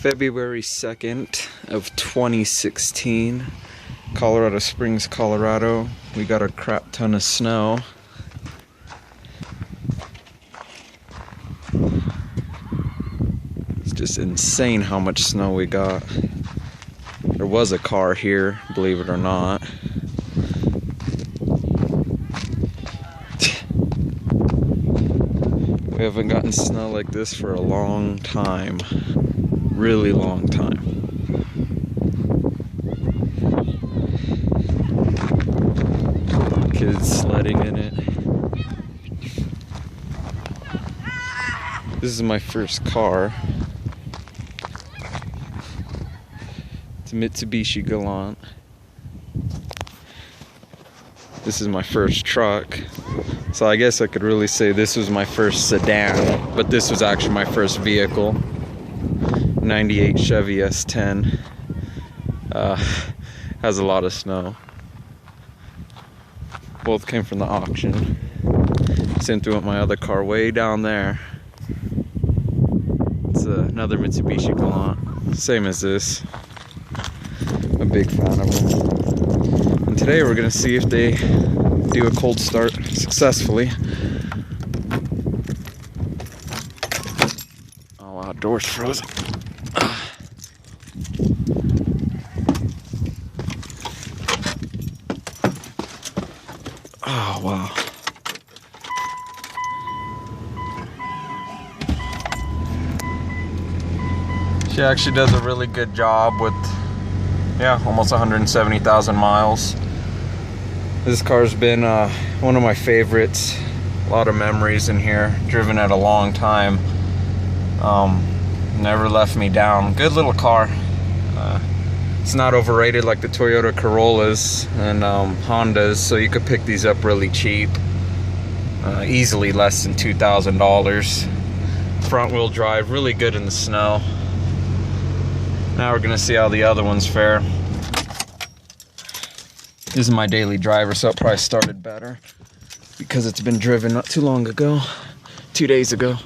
February 2nd of 2016, Colorado Springs, Colorado. We got a crap ton of snow. It's just insane how much snow we got. There was a car here, believe it or not. We haven't gotten snow like this for a long time. Really long time. Kids sledding in it. This is my first car. It's a Mitsubishi Galant. This is my first truck. So I guess I could really say this was my first sedan, but this was actually my first vehicle. 98 Chevy S10. Has a lot of snow. Both came from the auction. Same thing with my other car way down there. It's another Mitsubishi Galant, same as this. I'm a big fan of them. And today we're gonna see if they do a cold start successfully. Oh wow, door's frozen. Oh wow. She actually does a really good job with, almost 170,000 miles. This car's been one of my favorites. A lot of memories in here. Driven it a long time. Never left me down. Good little car. It's not overrated like the Toyota Corollas and Hondas, so you could pick these up really cheap. Easily less than $2,000. Front wheel drive, really good in the snow. Now we're gonna see how the other ones fare. This is my daily driver, so it probably started better because it's been driven not too long ago, 2 days ago.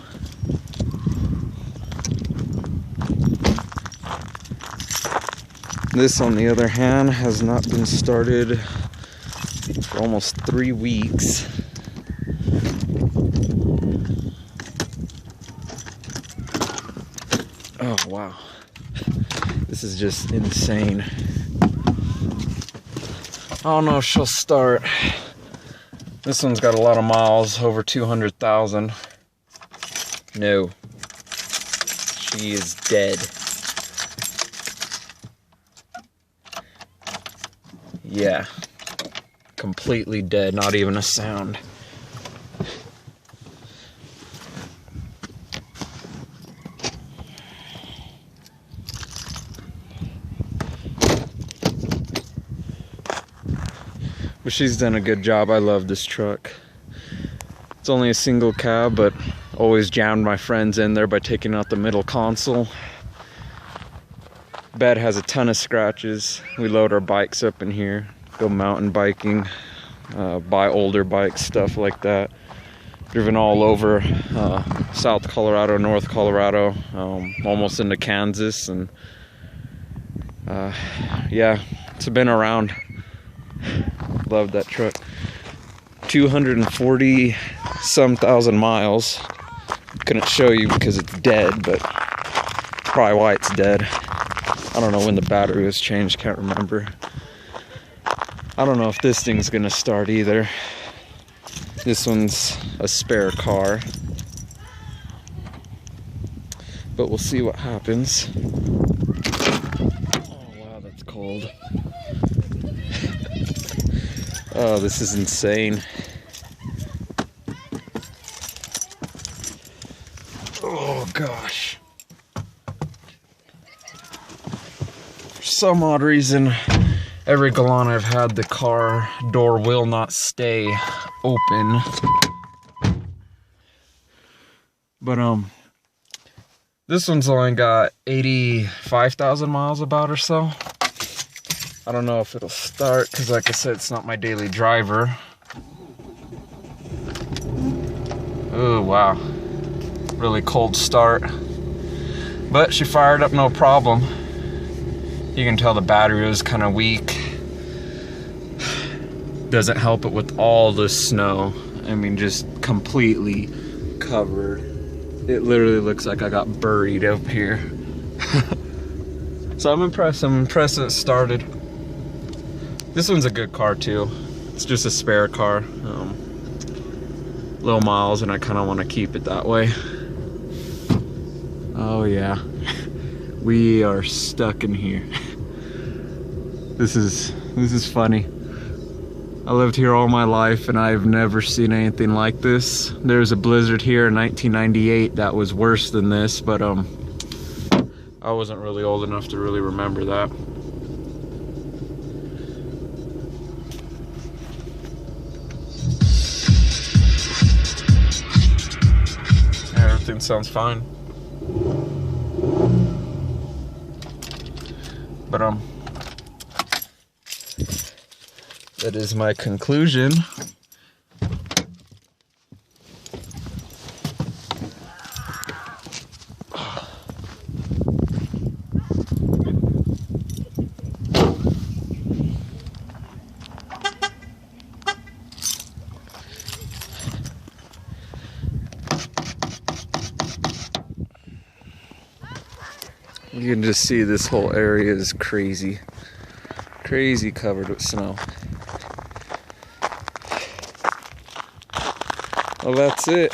This, on the other hand, has not been started for almost 3 weeks. Oh, wow. This is just insane. I don't know if she'll start. This one's got a lot of miles, over 200,000. No. She is dead. Yeah, completely dead, not even a sound. But she's done a good job. I love this truck. It's only a single cab, but always jammed my friends in there by taking out the middle console. Bed has a ton of scratches. We load our bikes up in here, go mountain biking, buy older bikes, stuff like that. Driven all over South Colorado, North Colorado, almost into Kansas, and yeah, it's been around. Love that truck. 240 some thousand miles. Couldn't show you because it's dead, but probably why it's dead. I don't know when the battery was changed, can't remember. I don't know if this thing's gonna start either. This one's a spare car. But we'll see what happens. Oh wow, that's cold. Oh, this is insane. Oh gosh. For some odd reason, every Galant I've had, the car door will not stay open. But this one's only got 85,000 miles about or so. I don't know if it'll start because, like I said, it's not my daily driver. Oh wow, really cold start. But she fired up no problem. You can tell the battery was kind of weak. Doesn't help it with all the snow. I mean, just completely covered. It literally looks like I got buried up here. So I'm impressed that it started. This one's a good car too. It's just a spare car. Low miles, and I kind of want to keep it that way. Oh yeah, we are stuck in here. This is funny. I lived here all my life and I've never seen anything like this. There was a blizzard here in 1998 that was worse than this, but I wasn't really old enough to really remember that. Everything sounds fine. But that is my conclusion. You can just see this whole area is crazy covered with snow. Well, that's it.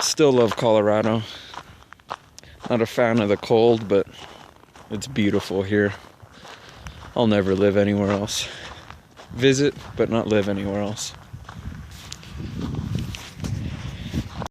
Still love Colorado. Not a fan of the cold, but it's beautiful here. I'll never live anywhere else. Visit, but not live anywhere else.